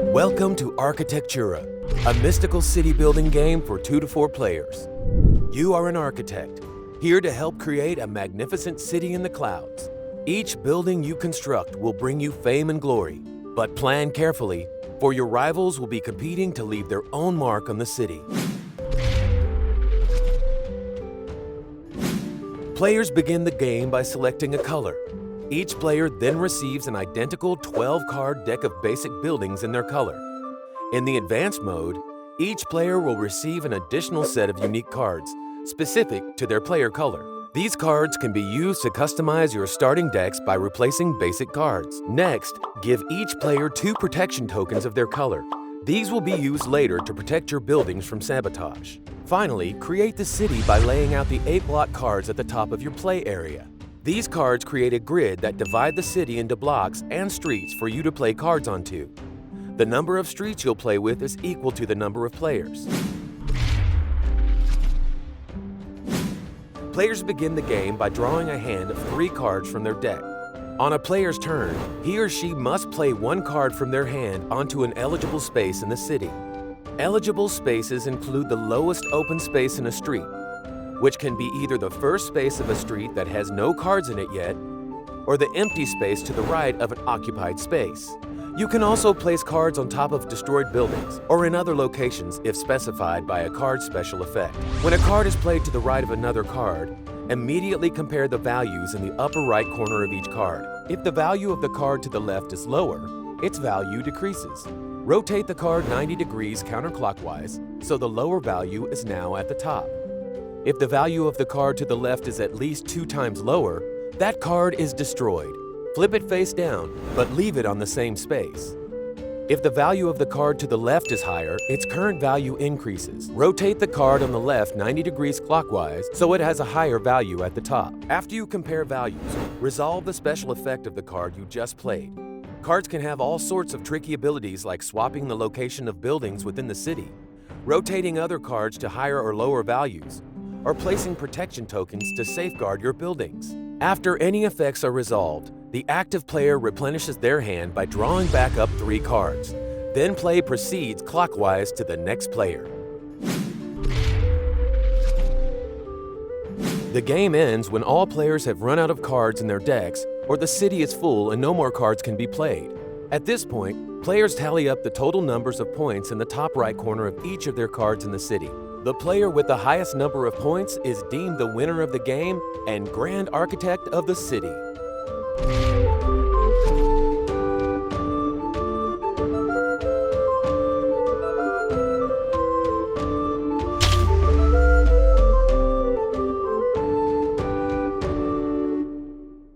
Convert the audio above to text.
Welcome to Architectura, a mystical city-building game for 2 to 4 players. You are an architect, here to help create a magnificent city in the clouds. Each building you construct will bring you fame and glory, but plan carefully, for your rivals will be competing to leave their own mark on the city. Players begin the game by selecting a color. Each player then receives an identical 12-card deck of basic buildings in their color. In the advanced mode, each player will receive an additional set of unique cards, specific to their player color. These cards can be used to customize your starting decks by replacing basic cards. Next, give each player 2 protection tokens of their color. These will be used later to protect your buildings from sabotage. Finally, create the city by laying out the 8 block cards at the top of your play area. These cards create a grid that divide the city into blocks and streets for you to play cards onto. The number of streets you'll play with is equal to the number of players. Players begin the game by drawing a hand of 3 cards from their deck. On a player's turn, he or she must play 1 card from their hand onto an eligible space in the city. Eligible spaces include the lowest open space in a street, which can be either the first space of a street that has no cards in it yet, or the empty space to the right of an occupied space. You can also place cards on top of destroyed buildings, or in other locations if specified by a card special effect. When a card is played to the right of another card, immediately compare the values in the upper right corner of each card. If the value of the card to the left is lower, its value decreases. Rotate the card 90 degrees counterclockwise, so the lower value is now at the top. If the value of the card to the left is at least 2 times lower, that card is destroyed. Flip it face down, but leave it on the same space. If the value of the card to the left is higher, its current value increases. Rotate the card on the left 90 degrees clockwise so it has a higher value at the top. After you compare values, resolve the special effect of the card you just played. Cards can have all sorts of tricky abilities like swapping the location of buildings within the city, rotating other cards to higher or lower values, or placing protection tokens to safeguard your buildings. After any effects are resolved, the active player replenishes their hand by drawing back up 3 cards. Then play proceeds clockwise to the next player. The game ends when all players have run out of cards in their decks or the city is full and no more cards can be played. At this point, players tally up the total numbers of points in the top right corner of each of their cards in the city. The player with the highest number of points is deemed the winner of the game and Grand Architect of the city.